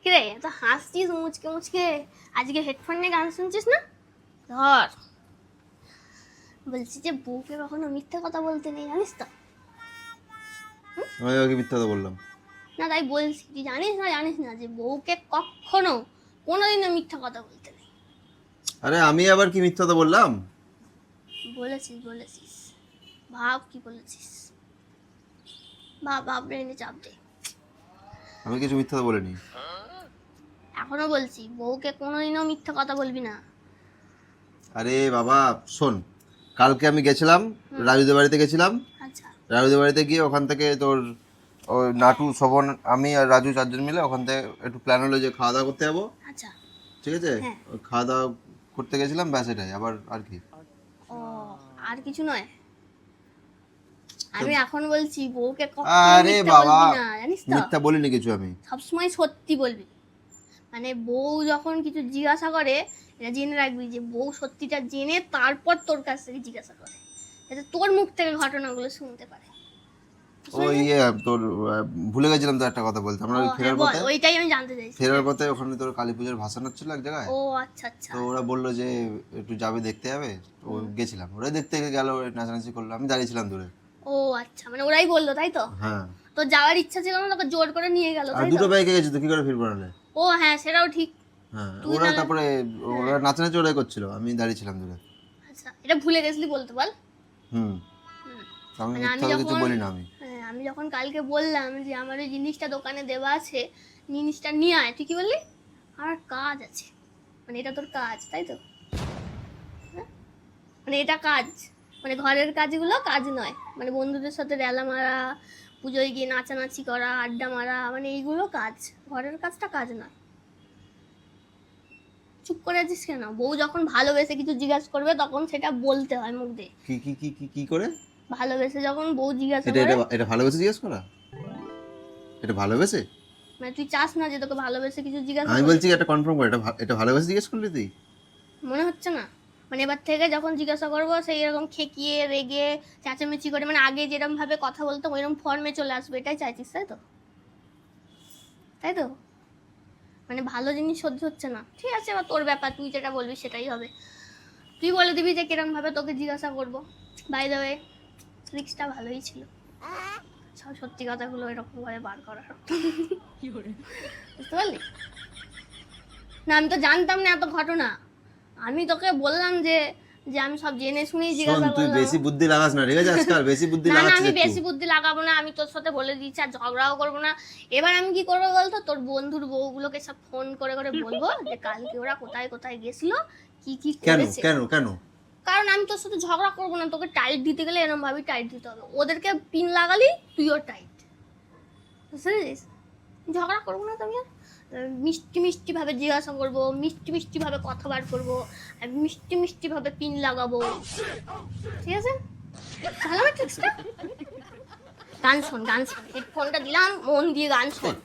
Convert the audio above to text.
কিরে তো হাসছিস মুচকে মুচকে, আজকে হেডফোন নিয়ে গান শুনছিস না? ধর, বলছি যে বউকে কখনো মিথ্যে কথা বলতে নেই, জানিস তো? আমি ওকে মিথ্যা কথা বললাম না তাই বলছি, তুই জানিস না যে বউকে কখনো কোনোদিনও মিথ্যা কথা বলতে নেই। আরে আমি আবার কি মিথ্যা কথা বললাম? বলেছিস ভাব কি বলেছিস, ভাব ব্রেনে চাপ দে। আমি কিছু মিথ্যা কথা বলিনি। এখনো বলছি বউকে কোনোদিনও মিথ্যা কথা বলবি না। আরে বাবা শোন, কালকে আমি গেছিলাম রাজুদের বাড়িতে গেছিলাম। আচ্ছা রাজুদের বাড়িতে গিয়ে ওখান থেকে তোর ওই নাটু শোভন আমি আর রাজু চারজন মিলে ওখান থেকে একটু প্ল্যান হলো যে খাওয়া দাওয়া করতে যাবো। আচ্ছা। ঠিক আছে, হ্যাঁ। ওই খাওয়া দাওয়া করতে গেছিলাম, ব্যাস এটাই। আবার আর কি? ও, আর কিছু নয়। আমি এখন বলছি বউকে কখনো আরে মিথ্যা বাবা বলবি না, জানিস তো? মিথ্যা বলিনি কিছু আমি। সবসময় সত্যি বলবি। মানে বউ যখন কিছু জিজ্ঞাসা করে, এটা জেনে রাখবি যে বউ সত্যিটা জেনে তারপর তোর কাছ থেকে জিজ্ঞাসা করে, যাতে তোর মুখ থেকে ঘটনাগুলো শুনতে পারে। ওই তোর ভুলে গেছিলাম তো একটা কথা বলতে। আমরা ওই ফেরার পথে, ওইটাই আমি জানতে চাইছি। ফেরার পথে ওখানে তোর কালী পুজোর ভাসান হচ্ছিল এক জায়গায়। ও আচ্ছা আচ্ছা। তো ওরা বললো যে একটু যাবে, দেখতে যাবে। তো গেছিলাম, ওরা দেখতে গেল, নাচানাচি করলো, আমি দাঁড়িয়েছিলাম দূরে। ও আচ্ছা, মানে ওরাই বললো তাই তো? হ্যাঁ। তো যাওয়ার ইচ্ছা ছিল না, তোকে জোর করে নিয়ে গেল আর তাই তো? দুটো বাইকে গেছি তো কি করে ফিরবো নাহলে? ও হ্যাঁ, সেটাও ঠিক। হ্যাঁ, তুই ওরা তাহলে- তারপরে ওরা নাচানাচি ওরাই করছিল, আমি দাঁড়িয়েছিলাম দূরে। আচ্ছা, এটা ভুলে গেছিলি বলতে বল। হুম। হুম। আমি মানে আমি মিথ্যা কিছু যখন বলি না আমি। হ্যাঁ, আমি যখন কালকে বললাম যে আমার ওই জিনিসটা দোকানে দেওয়া আছে, জিনিসটা নিয়ে আয়, তুই কি বললি? আমার কাজ আছে। মানে এটা তোর কাজ তাই তো? হ্যাঁ? মানে এটা কাজ, মানে ঘরের কাজগুলো কাজ নয়, মানে বন্ধুদের সাথে রেলা মারা, পুজোয় গিয়ে নাচানাচি করা, আড্ডা মারা, মানে এইগুলো কাজ। ঘরের কাজটা কাজ নয়। চুপ করে আছিস কেন? বউ যখন ভালোবেসে কিছু জিজ্ঞাসা করবে তখন সেটা বলতে হয় মুখ দিয়ে। কি কি কি কি কি করে? ভালোবেসে যখন বউ জিজ্ঞাসা এটা করে, এটা এটা ভালোবেসে জিজ্ঞেস করা? এটা ভালোবেসে? মানে তুই চাস না যে তোকে ভালোবেসে কিছু জিজ্ঞাসা আমি করবে? বলছি এটা কনফার্ম করে, এটা ভালোবেসে জিজ্ঞেস করলি তুই? মনে হচ্ছে না? মানে এবার থেকে যখন জিজ্ঞাসা করবো সেই এরকম খেকিয়ে রেগে চেঁচামেচি করে, মানে আগে যেরকম ভাবে কথা বলতাম ওইরকম ফর্মে চলে আসবে, এটাই চাইছিস তাই তো? তাই তো? মানে ভালো জিনিস সহ্য হচ্ছে না, ঠিক আছে, এবার তোর ব্যাপার, তুই যেটা বলবি সেটাই হবে। তুই বলে দিবি যে কিরম ভাবে তোকে জিজ্ঞাসা করবো। বাই দ্য ওয়ে, ট্রিক্সটা ভালোই ছিল, সব সত্যি কথাগুলো এরকম ভাবে বার করার। বুঝতে পারলি? না আমি তো জানতাম না এত ঘটনা। আমি তোকে বললাম যে যে আমি সব জেনে শুনেই শোন, জিজ্ঞাসা তুই করলাম। বেশি বুদ্ধি লাগাস না, ঠিক আছে? আজকাল বেশি বুদ্ধি না না, লাগাচ্ছিস আমি একটু। বেশি বুদ্ধি লাগাবো না, আমি তোর সাথে বলে দিচ্ছি, আর ঝগড়াও করবো না। এবার আমি কি করবো বলতো, তোর বন্ধুর বউগুলোকে সব ফোন করে করে বলবো যে কালকে ওরা কোথায় কোথায় গেছিল, কি কি কেন করেছে। কেন কেন? কারণ আমি তোর সাথে ঝগড়া করবো না, তোকে টাইট দিতে গেলে এরকম ভাবেই টাইট দিতে হবে, ওদেরকে পিন লাগালি তুইও টাইট, বুঝছিস? ঝগড়া করবো না, তুমি আর মিষ্টি মিষ্টি ভাবে জিজ্ঞাসা করবো, মিষ্টি মিষ্টি ভাবে কথা বার করবো, আর মিষ্টি মিষ্টি ভাবে পিন লাগাবো, ঠিক আছে? ভালো হবে ট্রিক্সটা? গান শোন, হেডফোনটা দিলাম, মন দিয়ে গান শোন।